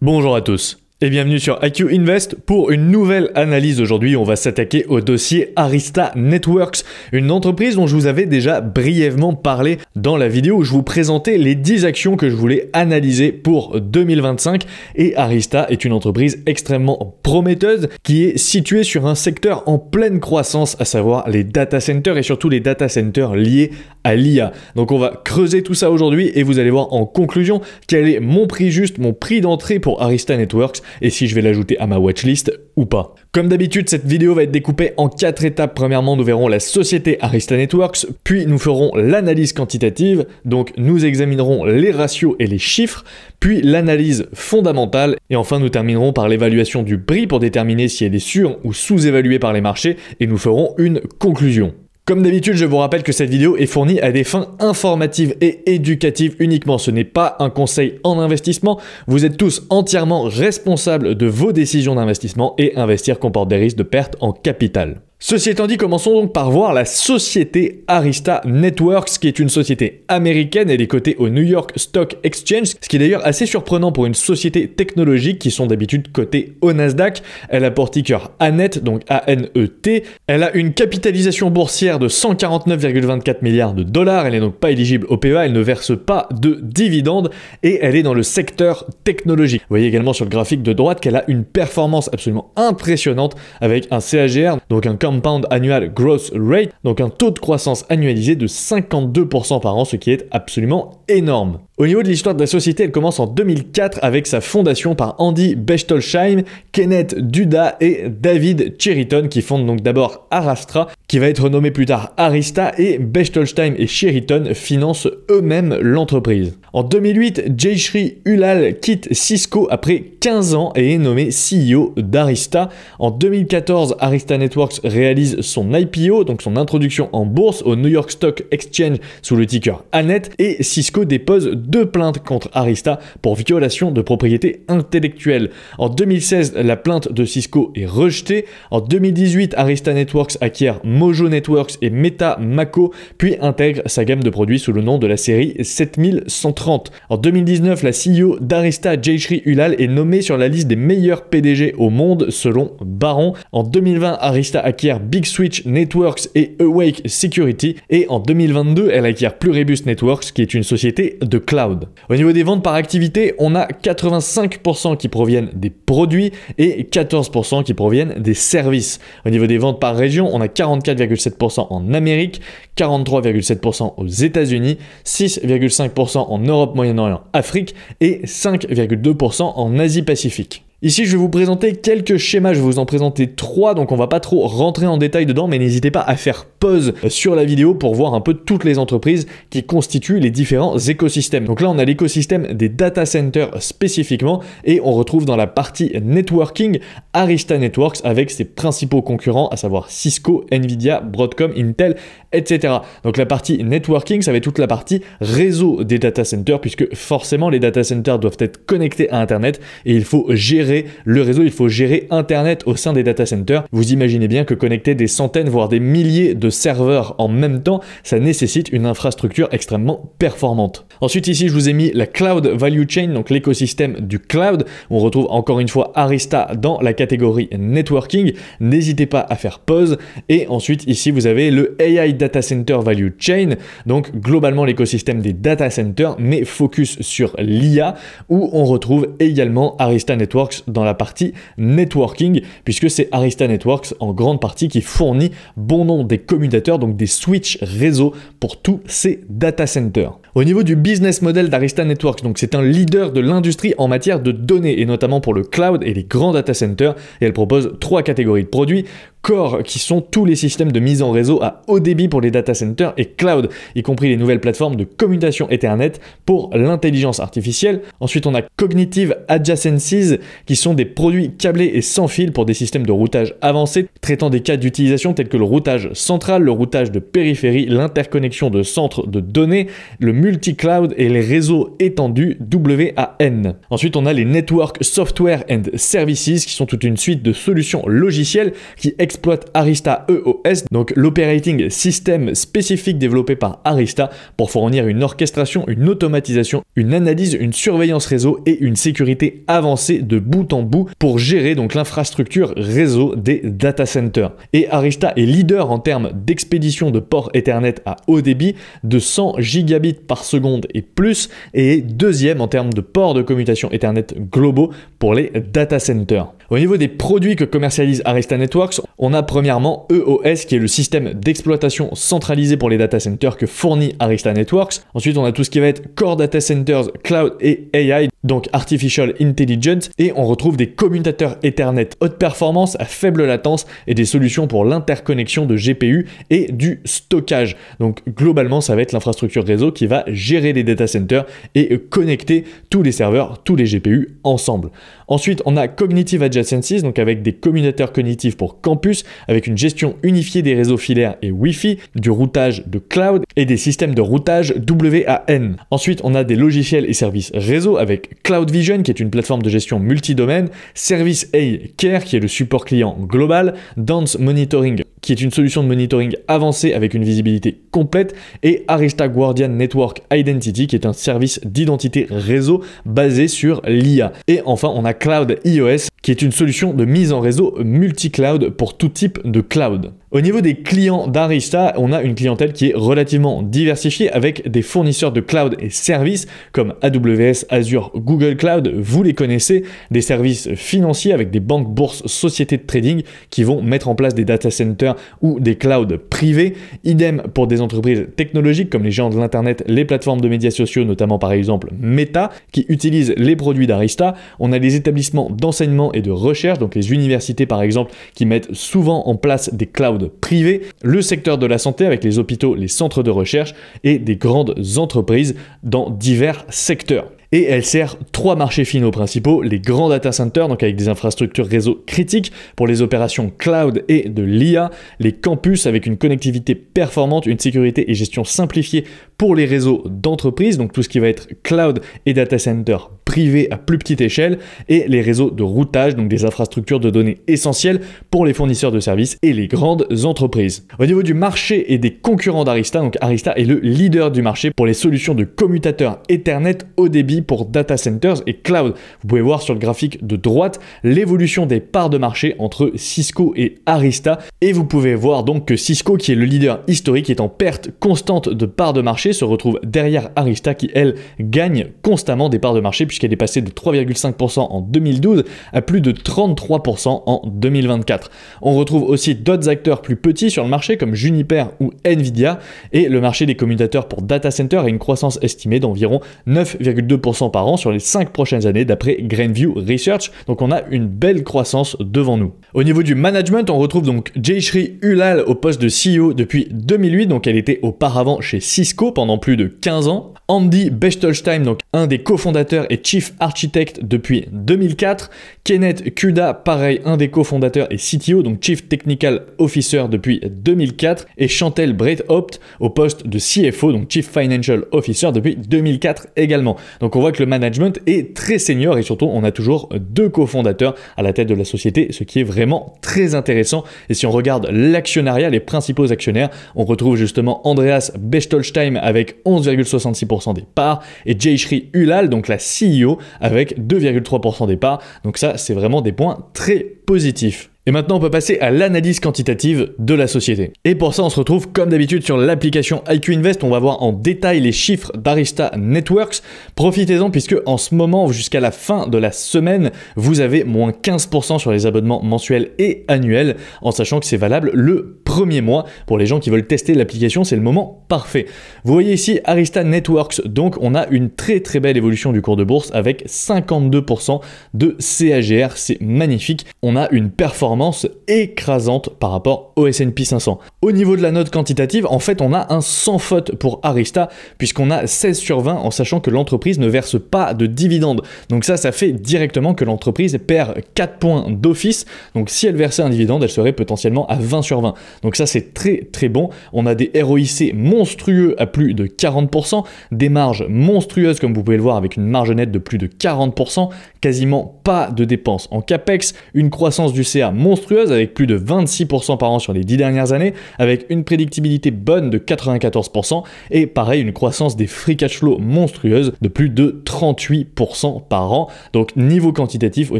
Bonjour à tous et bienvenue sur IQ Invest pour une nouvelle analyse. Aujourd'hui, on va s'attaquer au dossier Arista Networks, une entreprise dont je vous avais déjà brièvement parlé dans la vidéo où je vous présentais les 10 actions que je voulais analyser pour 2025. Et Arista est une entreprise extrêmement prometteuse qui est située sur un secteur en pleine croissance, à savoir les data centers et surtout les data centers liés à l'IA. Donc on va creuser tout ça aujourd'hui et vous allez voir en conclusion quel est mon prix juste, mon prix d'entrée pour Arista Networks et si je vais l'ajouter à ma watchlist ou pas. Comme d'habitude, cette vidéo va être découpée en 4 étapes. Premièrement, nous verrons la société Arista Networks, puis nous ferons l'analyse quantitative, donc nous examinerons les ratios et les chiffres, puis l'analyse fondamentale, et enfin nous terminerons par l'évaluation du prix pour déterminer si elle est sur- ou sous-évaluée par les marchés, et nous ferons une conclusion. Comme d'habitude, je vous rappelle que cette vidéo est fournie à des fins informatives et éducatives uniquement. Ce n'est pas un conseil en investissement. Vous êtes tous entièrement responsables de vos décisions d'investissement et investir comporte des risques de perte en capital. Ceci étant dit, commençons donc par voir la société Arista Networks, qui est une société américaine. Elle est cotée au New York Stock Exchange, ce qui est d'ailleurs assez surprenant pour une société technologique qui sont d'habitude cotées au Nasdaq. Elle a pour ticker ANET, donc A-N-E-T. Elle a une capitalisation boursière de 149,24 milliards de dollars. Elle n'est donc pas éligible au PEA, elle ne verse pas de dividendes et elle est dans le secteur technologique. Vous voyez également sur le graphique de droite qu'elle a une performance absolument impressionnante avec un CAGR, donc un Compound Annual Growth Rate, donc un taux de croissance annualisé de 52% par an, ce qui est absolument énorme. Au niveau de l'histoire de la société, elle commence en 2004 avec sa fondation par Andy Bechtolsheim, Kenneth Duda et David Cheriton qui fondent donc d'abord Arastra, qui va être nommé plus tard Arista, et Bechtolsheim et Cheriton financent eux-mêmes l'entreprise. En 2008, Jayshree Ullal quitte Cisco après 15 ans et est nommé CEO d'Arista. En 2014, Arista Networks réalise son IPO, donc son introduction en bourse au New York Stock Exchange sous le ticker ANET, et Cisco dépose 2 plaintes contre Arista pour violation de propriété intellectuelle. En 2016, la plainte de Cisco est rejetée. En 2018, Arista Networks acquiert Mojo Networks et Meta Mako, puis intègre sa gamme de produits sous le nom de la série 7130. En 2019, la CEO d'Arista, Jayshree Ullal, est nommée sur la liste des meilleurs PDG au monde selon Baron. En 2020, Arista acquiert Big Switch Networks et Awake Security, et en 2022, elle acquiert Pluribus Networks, qui est une société de cloud. Au niveau des ventes par activité, on a 85% qui proviennent des produits et 14% qui proviennent des services. Au niveau des ventes par région, on a 44,7% en Amérique, 43,7% aux États-Unis, 6,5% en Europe, Moyen-Orient, Afrique et 5,2% en Asie-Pacifique. Ici, je vais vous présenter quelques schémas, je vais vous en présenter 3, donc on va pas trop rentrer en détail dedans, mais n'hésitez pas à faire pause sur la vidéo pour voir un peu toutes les entreprises qui constituent les différents écosystèmes. Donc là, on a l'écosystème des data centers spécifiquement, et on retrouve dans la partie networking Arista Networks avec ses principaux concurrents, à savoir Cisco, Nvidia, Broadcom, Intel, etc. Donc la partie networking, ça va être toute la partie réseau des data centers, puisque forcément les data centers doivent être connectés à Internet, et il faut gérer le réseau, il faut gérer Internet au sein des data centers. Vous imaginez bien que connecter des centaines, voire des milliers de serveurs en même temps, ça nécessite une infrastructure extrêmement performante. Ensuite, ici, je vous ai mis la Cloud Value Chain, donc l'écosystème du cloud. On retrouve encore une fois Arista dans la catégorie networking. N'hésitez pas à faire pause. Et ensuite, ici, vous avez le AI Data Center Value Chain, donc globalement l'écosystème des data centers, mais focus sur l'IA, où on retrouve également Arista Networks dans la partie networking, puisque c'est Arista Networks en grande partie qui fournit bon nombre des commutateurs, donc des switches réseau pour tous ces data centers. Au niveau du business model d'Arista Networks, donc c'est un leader de l'industrie en matière de données, et notamment pour le cloud et les grands data centers, et elle propose 3 catégories de produits. Core, qui sont tous les systèmes de mise en réseau à haut débit pour les data centers, et cloud, y compris les nouvelles plateformes de commutation Ethernet pour l'intelligence artificielle. Ensuite, on a Cognitive Adjacencies, qui sont des produits câblés et sans fil pour des systèmes de routage avancés, traitant des cas d'utilisation tels que le routage central, le routage de périphérie, l'interconnexion de centres de données, le multi-cloud et les réseaux étendus WAN. Ensuite, on a les Network Software and Services qui sont toute une suite de solutions logicielles qui exploitent Arista EOS, donc l'operating system spécifique développé par Arista pour fournir une orchestration, une automatisation, une analyse, une surveillance réseau et une sécurité avancée de bout en bout pour gérer donc l'infrastructure réseau des data centers. Et Arista est leader en termes d'expédition de ports Ethernet à haut débit de 100 gigabits par seconde et plus, et est deuxième en termes de ports de commutation Ethernet globaux pour les data centers. Au niveau des produits que commercialise Arista Networks, on a premièrement EOS qui est le système d'exploitation centralisé pour les data centers que fournit Arista Networks. Ensuite, on a tout ce qui va être Core Data Centers, Cloud et AI, donc Artificial Intelligence, et on retrouve des commutateurs Ethernet haute performance à faible latence et des solutions pour l'interconnexion de GPU et du stockage. Donc globalement, ça va être l'infrastructure réseau qui va gérer les data centers et connecter tous les serveurs, tous les GPU ensemble. Ensuite, on a Cognitive Adjacencies, donc avec des commutateurs cognitifs pour campus, avec une gestion unifiée des réseaux filaires et Wi-Fi, du routage de cloud et des systèmes de routage WAN. Ensuite, on a des logiciels et services réseau avec Cloud Vision, qui est une plateforme de gestion multidomaine, Service A Care, qui est le support client global, Dance Monitoring, qui est une solution de monitoring avancée avec une visibilité complète, et Arista Guardian Network Identity, qui est un service d'identité réseau basé sur l'IA. Et enfin, on a Cloud EOS, qui est une solution de mise en réseau multi-cloud pour tout type de cloud. Au niveau des clients d'Arista, on a une clientèle qui est relativement diversifiée avec des fournisseurs de cloud et services comme AWS, Azure, Google Cloud, vous les connaissez, des services financiers avec des banques, bourses, sociétés de trading qui vont mettre en place des data centers ou des clouds privés. Idem pour des entreprises technologiques comme les géants de l'internet, les plateformes de médias sociaux, notamment par exemple Meta, qui utilisent les produits d'Arista. On a les établissements d'enseignement et de recherche, donc les universités par exemple, qui mettent souvent en place des clouds privés, le secteur de la santé avec les hôpitaux, les centres de recherche et des grandes entreprises dans divers secteurs. Et elle sert 3 marchés finaux principaux, les grands data centers, donc avec des infrastructures réseau critiques pour les opérations cloud et de l'IA, les campus avec une connectivité performante, une sécurité et gestion simplifiée pour les réseaux d'entreprise, donc tout ce qui va être cloud et data center privés à plus petite échelle, et les réseaux de routage, donc des infrastructures de données essentielles pour les fournisseurs de services et les grandes entreprises. Au niveau du marché et des concurrents d'Arista, donc Arista est le leader du marché pour les solutions de commutateurs Ethernet haut débit pour data centers et cloud. Vous pouvez voir sur le graphique de droite l'évolution des parts de marché entre Cisco et Arista, et vous pouvez voir donc que Cisco, qui est le leader historique, est en perte constante de parts de marché, se retrouve derrière Arista qui, elle, gagne constamment des parts de marché puisqu'elle est passée de 3,5% en 2012 à plus de 33% en 2024. On retrouve aussi d'autres acteurs plus petits sur le marché comme Juniper ou Nvidia, et le marché des commutateurs pour data center a une croissance estimée d'environ 9,2% par an sur les 5 prochaines années d'après Grandview Research, donc on a une belle croissance devant nous. Au niveau du management, on retrouve donc Jayshree Ullal au poste de CEO depuis 2008, donc elle était auparavant chez Cisco pendant plus de 15 ans. Andy Bechtolsheim, donc un des cofondateurs et chief architect depuis 2004. Kenneth Kuda, pareil, un des cofondateurs et CTO, donc chief technical officer depuis 2004. Et Chantelle Breithaupt au poste de CFO, donc chief financial officer depuis 2004 également. Donc on voit que le management est très senior et surtout on a toujours 2 cofondateurs à la tête de la société, ce qui est vraiment très intéressant. Et si on regarde l'actionnariat, les principaux actionnaires, on retrouve justement Andreas Bechtolsheim avec 11,66% des parts et Jayshree Ullal, donc la CEO, avec 2,3% des parts. Donc ça, c'est vraiment des points très positifs. Et maintenant, on peut passer à l'analyse quantitative de la société. Et pour ça, on se retrouve comme d'habitude sur l'application IQ Invest. On va voir en détail les chiffres d'Arista Networks. Profitez-en puisque en ce moment, jusqu'à la fin de la semaine, vous avez moins 15% sur les abonnements mensuels et annuels, en sachant que c'est valable le premier mois. Pour les gens qui veulent tester l'application, c'est le moment parfait. Vous voyez ici Arista Networks. Donc, on a une très très belle évolution du cours de bourse avec 52% de CAGR. C'est magnifique. On a une performance performance écrasante par rapport au S&P 500. Au niveau de la note quantitative, en fait, on a un sans faute pour Arista, puisqu'on a 16 sur 20 en sachant que l'entreprise ne verse pas de dividendes. Donc ça fait directement que l'entreprise perd 4 points d'office. Donc si elle versait un dividende, elle serait potentiellement à 20 sur 20. Donc ça, c'est très très bon. On a des ROIC monstrueux à plus de 40%, des marges monstrueuses comme vous pouvez le voir avec une marge nette de plus de 40%, quasiment pas de dépenses en capex, une croissance du CA monstrueuse avec plus de 26% par an sur les 10 dernières années, avec une prédictibilité bonne de 94%, et pareil une croissance des free cash flow monstrueuse de plus de 38% par an. Donc niveau quantitatif, au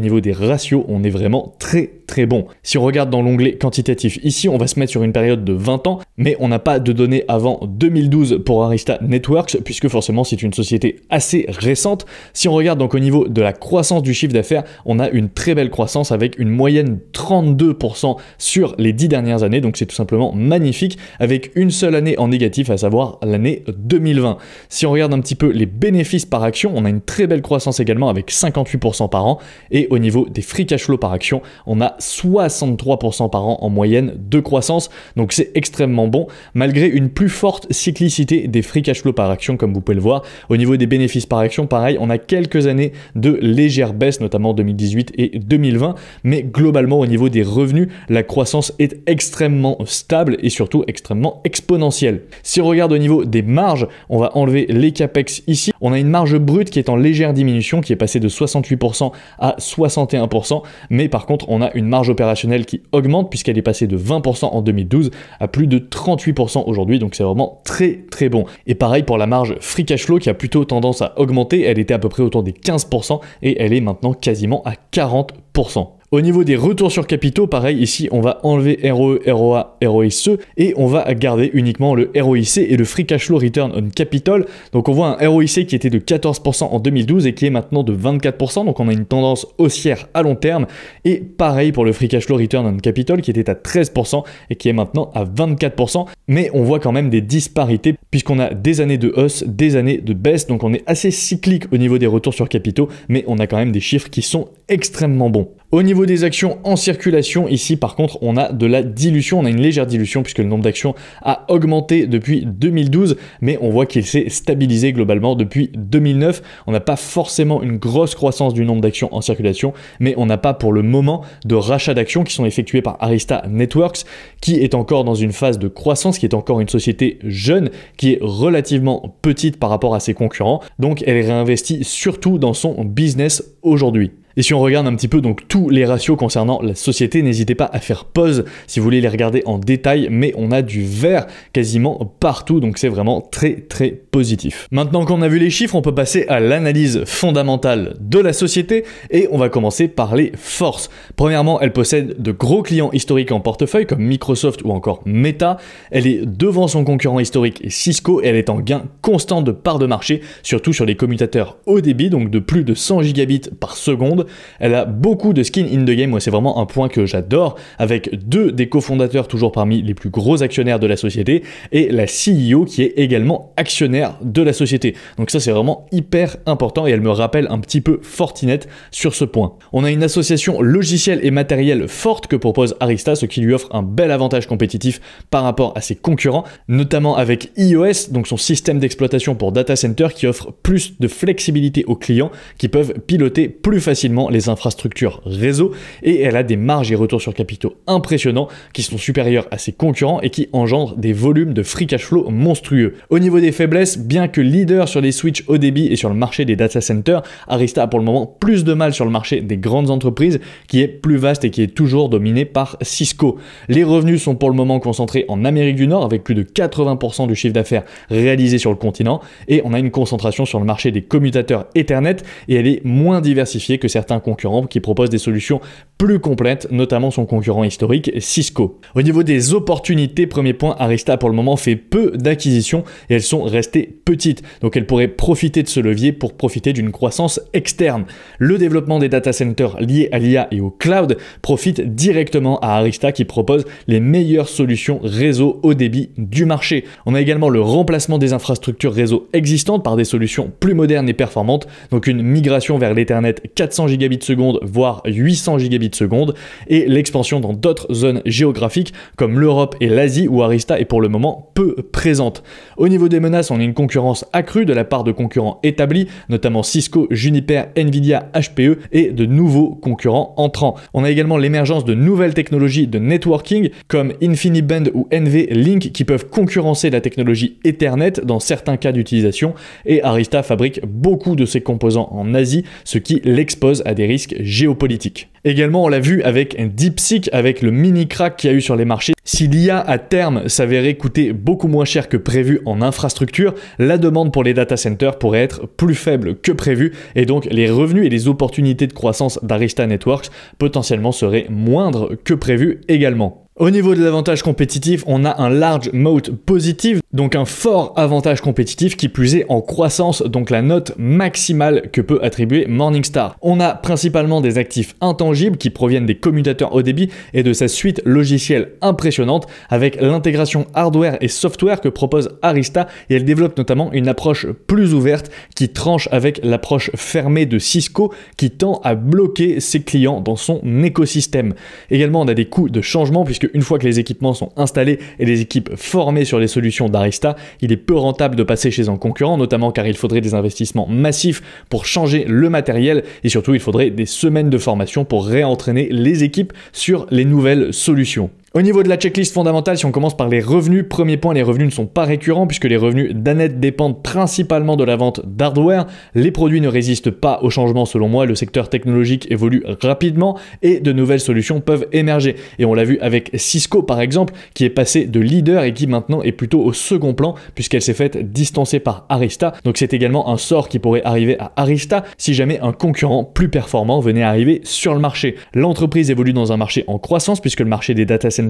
niveau des ratios, on est vraiment très très bon. Si on regarde dans l'onglet quantitatif ici, on va se mettre sur une période de 20 ans, mais on n'a pas de données avant 2012 pour Arista Networks, puisque forcément c'est une société assez récente. Si on regarde donc au niveau de la croissance du chiffre d'affaires, on a une très belle croissance avec une moyenne 32% sur les 10 dernières années, donc c'est tout simplement magnifique, avec une seule année en négatif, à savoir l'année 2020. Si on regarde un petit peu les bénéfices par action, on a une très belle croissance également avec 58% par an, et au niveau des free cash flow par action, on a 63% par an en moyenne de croissance, donc c'est extrêmement bon, malgré une plus forte cyclicité des free cash flow par action, comme vous pouvez le voir. Au niveau des bénéfices par action, pareil, on a quelques années de légère baisse, notamment 2018 et 2020, mais globalement au niveau des revenus, la croissance est extrêmement stable et surtout extrêmement exponentielle. Si on regarde au niveau des marges, on va enlever les capex ici, on a une marge brute qui est en légère diminution, qui est passée de 68% à 61%, mais par contre on a une marge opérationnelle qui augmente puisqu'elle est passée de 20% en 2012 à plus de 38% aujourd'hui, donc c'est vraiment très très bon. Et pareil pour la marge free cash flow qui a plutôt tendance à augmenter, elle était à peu près autour des 15% et elle est maintenant quasiment à 40%. Au niveau des retours sur capitaux, pareil, ici on va enlever ROE, ROA, ROIC et on va garder uniquement le ROIC et le Free Cash Flow Return on Capital. Donc on voit un ROIC qui était de 14% en 2012 et qui est maintenant de 24%, donc on a une tendance haussière à long terme. Et pareil pour le Free Cash Flow Return on Capital qui était à 13% et qui est maintenant à 24%. Mais on voit quand même des disparités puisqu'on a des années de hausse, des années de baisse, donc on est assez cyclique au niveau des retours sur capitaux, mais on a quand même des chiffres qui sont extrêmement bons. Au niveau des actions en circulation, ici par contre on a de la dilution, on a une légère dilution puisque le nombre d'actions a augmenté depuis 2012, mais on voit qu'il s'est stabilisé globalement depuis 2009. On n'a pas forcément une grosse croissance du nombre d'actions en circulation, mais on n'a pas pour le moment de rachat d'actions qui sont effectués par Arista Networks, qui est encore dans une phase de croissance, qui est encore une société jeune, qui est relativement petite par rapport à ses concurrents, donc elle réinvestit surtout dans son business aujourd'hui. Et si on regarde un petit peu donc tous les ratios concernant la société, n'hésitez pas à faire pause si vous voulez les regarder en détail, mais on a du vert quasiment partout, donc c'est vraiment très très positif. Maintenant qu'on a vu les chiffres, on peut passer à l'analyse fondamentale de la société et on va commencer par les forces. Premièrement, elle possède de gros clients historiques en portefeuille comme Microsoft ou encore Meta. Elle est devant son concurrent historique Cisco et elle est en gain constant de part de marché, surtout sur les commutateurs haut débit, donc de plus de 100 gigabits par seconde. Elle a beaucoup de skin in the game, moi c'est vraiment un point que j'adore, avec deux des cofondateurs toujours parmi les plus gros actionnaires de la société et la CEO qui est également actionnaire de la société. Donc ça c'est vraiment hyper important et elle me rappelle un petit peu Fortinet sur ce point. On a une association logicielle et matérielle forte que propose Arista, ce qui lui offre un bel avantage compétitif par rapport à ses concurrents, notamment avec iOS, donc son système d'exploitation pour data center qui offre plus de flexibilité aux clients qui peuvent piloter plus facilement les infrastructures réseau, et elle a des marges et retours sur capitaux impressionnants qui sont supérieurs à ses concurrents et qui engendrent des volumes de free cash flow monstrueux. Au niveau des faiblesses, bien que leader sur les switches haut débit et sur le marché des data centers, Arista a pour le moment plus de mal sur le marché des grandes entreprises qui est plus vaste et qui est toujours dominé par Cisco. Les revenus sont pour le moment concentrés en Amérique du Nord avec plus de 80% du chiffre d'affaires réalisé sur le continent, et on a une concentration sur le marché des commutateurs Ethernet et elle est moins diversifiée que certains concurrents qui proposent des solutions plus complètes, notamment son concurrent historique Cisco. Au niveau des opportunités, premier point, Arista pour le moment fait peu d'acquisitions et elles sont restées petites, donc elle pourrait profiter de ce levier pour profiter d'une croissance externe. Le développement des data centers liés à l'IA et au cloud profite directement à Arista qui propose les meilleures solutions réseau haut débit du marché. On a également le remplacement des infrastructures réseau existantes par des solutions plus modernes et performantes, donc une migration vers l'Ethernet 400 gigabits seconde, voire 800 gigabits seconde, et l'expansion dans d'autres zones géographiques comme l'Europe et l'Asie où Arista est pour le moment peu présente. Au niveau des menaces, on a une concurrence accrue de la part de concurrents établis, notamment Cisco, Juniper, Nvidia, HPE et de nouveaux concurrents entrants. On a également l'émergence de nouvelles technologies de networking comme InfiniBand ou NVLink qui peuvent concurrencer la technologie Ethernet dans certains cas d'utilisation, et Arista fabrique beaucoup de ses composants en Asie, ce qui l'expose à des risques géopolitiques. Également, on l'a vu avec DeepSeek, avec le mini crack qu'il y a eu sur les marchés. Si l'IA à terme s'avérait coûter beaucoup moins cher que prévu en infrastructure, la demande pour les data centers pourrait être plus faible que prévu, et donc les revenus et les opportunités de croissance d'Arista Networks potentiellement seraient moindres que prévu également. Au niveau de l'avantage compétitif, on a un large moat positif, donc un fort avantage compétitif qui plus est en croissance, donc la note maximale que peut attribuer Morningstar. On a principalement des actifs intangibles qui proviennent des commutateurs haut débit et de sa suite logicielle impressionnante avec l'intégration hardware et software que propose Arista, et elle développe notamment une approche plus ouverte qui tranche avec l'approche fermée de Cisco qui tend à bloquer ses clients dans son écosystème. Également, on a des coûts de changement puisque une fois que les équipements sont installés et les équipes formées sur les solutions d'Arista, il est peu rentable de passer chez un concurrent, notamment car il faudrait des investissements massifs pour changer le matériel et surtout il faudrait des semaines de formation pour réentraîner les équipes sur les nouvelles solutions. Au niveau de la checklist fondamentale, si on commence par les revenus, premier point, les revenus ne sont pas récurrents puisque les revenus d'Anet dépendent principalement de la vente d'hardware. Les produits ne résistent pas au changement selon moi, le secteur technologique évolue rapidement et de nouvelles solutions peuvent émerger. Et on l'a vu avec Cisco par exemple, qui est passé de leader et qui maintenant est plutôt au second plan puisqu'elle s'est faite distancer par Arista. Donc c'est également un sort qui pourrait arriver à Arista si jamais un concurrent plus performant venait arriver sur le marché. L'entreprise évolue dans un marché en croissance puisque le marché des data centers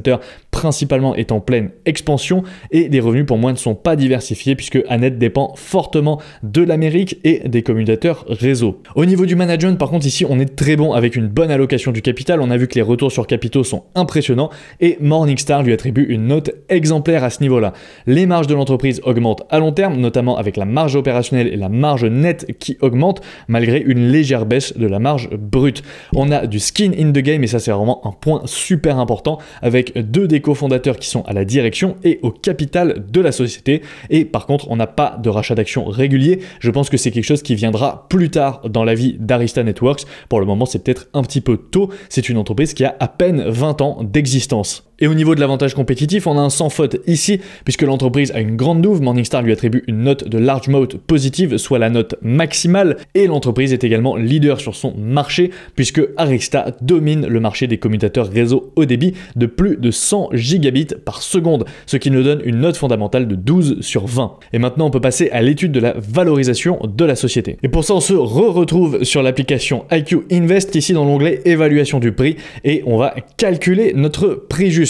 principalement est en pleine expansion et les revenus pour moi ne sont pas diversifiés puisque Anet dépend fortement de l'Amérique et des commutateurs réseau. Au niveau du management par contre ici on est très bon avec une bonne allocation du capital, on a vu que les retours sur capitaux sont impressionnants et Morningstar lui attribue une note exemplaire à ce niveau-là. Les marges de l'entreprise augmentent à long terme, notamment avec la marge opérationnelle et la marge nette qui augmentent malgré une légère baisse de la marge brute. On a du skin in the game et ça c'est vraiment un point super important avec deux des cofondateurs qui sont à la direction et au capital de la société, et par contre on n'a pas de rachat d'actions régulier. Je pense que c'est quelque chose qui viendra plus tard dans la vie d'Arista Networks. Pour le moment c'est peut-être un petit peu tôt, c'est une entreprise qui a à peine 20 ans d'existence. Et au niveau de l'avantage compétitif, on a un sans faute ici, puisque l'entreprise a une grande douve, Morningstar lui attribue une note de large moat positive, soit la note maximale, et l'entreprise est également leader sur son marché, puisque Arista domine le marché des commutateurs réseau haut débit de plus de 100 gigabits par seconde, ce qui nous donne une note fondamentale de 12 sur 20. Et maintenant, on peut passer à l'étude de la valorisation de la société. Et pour ça, on se retrouve sur l'application IQ Invest, ici dans l'onglet évaluation du prix, et on va calculer notre prix juste.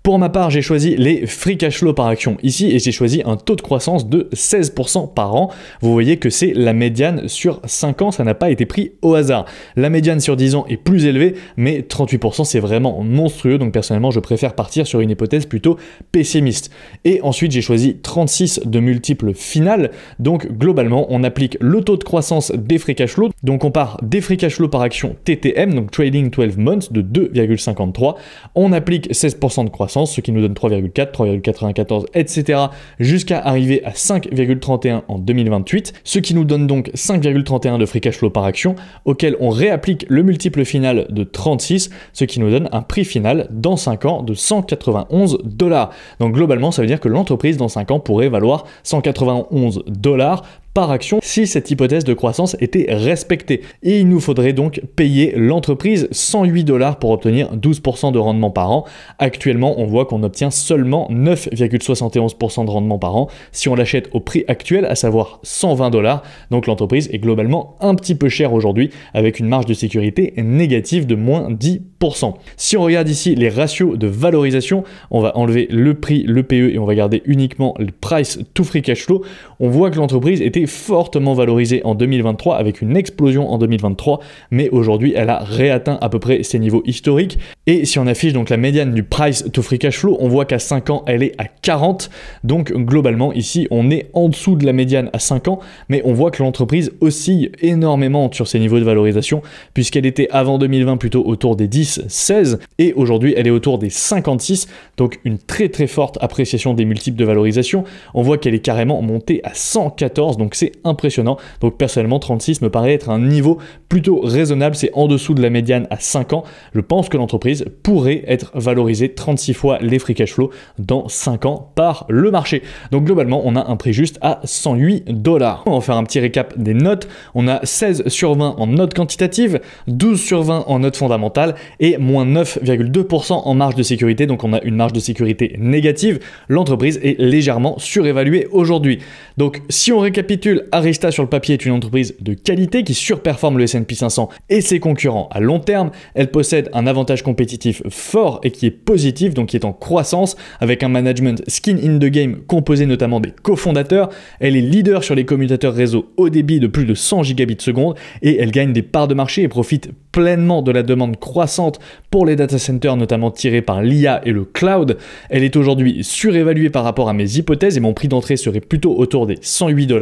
Pour ma part, j'ai choisi les free cash flow par action ici et j'ai choisi un taux de croissance de 16% par an. Vous voyez que c'est la médiane sur 5 ans, ça n'a pas été pris au hasard. La médiane sur 10 ans est plus élevée, mais 38% c'est vraiment monstrueux, donc personnellement je préfère partir sur une hypothèse plutôt pessimiste. Et ensuite j'ai choisi 36 de multiples finales, donc globalement on applique le taux de croissance des free cash flow, donc on part des free cash flow par action TTM, donc Trading 12 Months de 2,53, on applique 16% de croissance, ce qui nous donne 3,4, 3,94, etc. jusqu'à arriver à 5,31 en 2028, ce qui nous donne donc 5,31 de free cash flow par action, auquel on réapplique le multiple final de 36, ce qui nous donne un prix final dans 5 ans de 191 $. Donc globalement, ça veut dire que l'entreprise dans 5 ans pourrait valoir 191 $ par action si cette hypothèse de croissance était respectée. Et il nous faudrait donc payer l'entreprise 108 $ pour obtenir 12% de rendement par an. Actuellement, on voit qu'on obtient seulement 9,71% de rendement par an si on l'achète au prix actuel, à savoir 120 $. Donc l'entreprise est globalement un petit peu chère aujourd'hui avec une marge de sécurité négative de moins 10%. Si on regarde ici les ratios de valorisation, on va enlever le prix, le PE et on va garder uniquement le price to free cash flow. On voit que l'entreprise était été fortement valorisée en 2023 avec une explosion en 2023, mais aujourd'hui elle a réatteint à peu près ses niveaux historiques. Et si on affiche donc la médiane du price to free cash flow, on voit qu'à 5 ans elle est à 40. Donc globalement ici on est en dessous de la médiane à 5 ans, mais on voit que l'entreprise oscille énormément sur ses niveaux de valorisation, puisqu'elle était avant 2020 plutôt autour des 10-16 et aujourd'hui elle est autour des 56. Donc une très très forte appréciation des multiples de valorisation. On voit qu'elle est carrément montée à 114, donc c'est impressionnant. Donc personnellement 36 me paraît être un niveau plutôt raisonnable, c'est en dessous de la médiane à 5 ans. Je pense que l'entreprise pourrait être valorisée 36 fois les free cash flow dans 5 ans par le marché. Donc globalement on a un prix juste à 108 $. On va faire un petit récap des notes. On a 16 sur 20 en note quantitative, 12 sur 20 en note fondamentale et moins 9,2% en marge de sécurité. Donc on a une marge de sécurité négative. L'entreprise est légèrement surévaluée aujourd'hui. Donc si on récapitule, Arista sur le papier est une entreprise de qualité qui surperforme le S&P 500 et ses concurrents à long terme. Elle possède un avantage compétitif fort et qui est positif, donc qui est en croissance, avec un management skin in the game composé notamment des cofondateurs. Elle est leader sur les commutateurs réseau haut débit de plus de 100 gigabits seconde et elle gagne des parts de marché et profite pleinement de la demande croissante pour les data centers, notamment tirés par l'IA et le cloud. Elle est aujourd'hui surévaluée par rapport à mes hypothèses et mon prix d'entrée serait plutôt autour des 108 $.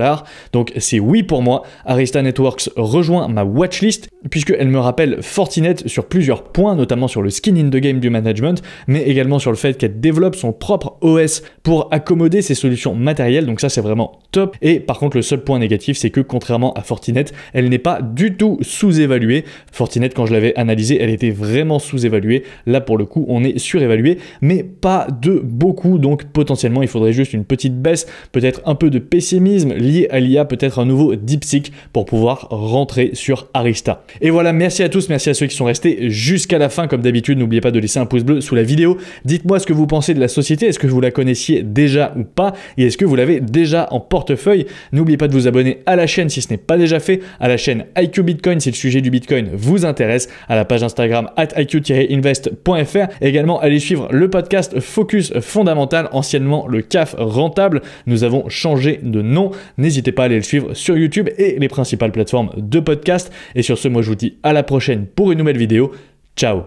Donc c'est oui pour moi. Arista Networks rejoint ma watchlist puisqu'elle me rappelle Fortinet sur plusieurs points, notamment sur le skin in the game du management, mais également sur le fait qu'elle développe son propre OS pour accommoder ses solutions matérielles. Donc ça c'est vraiment top. Et par contre le seul point négatif, c'est que contrairement à Fortinet, elle n'est pas du tout sous-évaluée. Fortinet, quand je l'avais analysée, elle était vraiment sous-évaluée. Là pour le coup on est surévalué, mais pas de beaucoup. Donc potentiellement il faudrait juste une petite baisse, peut-être un peu de pessimisme lié à l'IA, peut-être un nouveau DeepSeek pour pouvoir rentrer sur Arista. Et voilà, merci à tous, merci à ceux qui sont restés jusqu'à la fin. Comme d'habitude, n'oubliez pas de laisser un pouce bleu sous la vidéo. Dites-moi ce que vous pensez de la société, est-ce que vous la connaissiez déjà ou pas, et est-ce que vous l'avez déjà en portefeuille. N'oubliez pas de vous abonner à la chaîne si ce n'est pas déjà fait, à la chaîne IQ Bitcoin si le sujet du Bitcoin vous intéresse, à la page Instagram @iq-invest.fr. Également, allez suivre le podcast Focus Fondamental, anciennement le CAF Rentable. Nous avons changé de nom. N'hésitez pas à aller le suivre sur YouTube et les principales plateformes de podcast. Et sur ce, moi je vous dis à la prochaine pour une nouvelle vidéo. Ciao!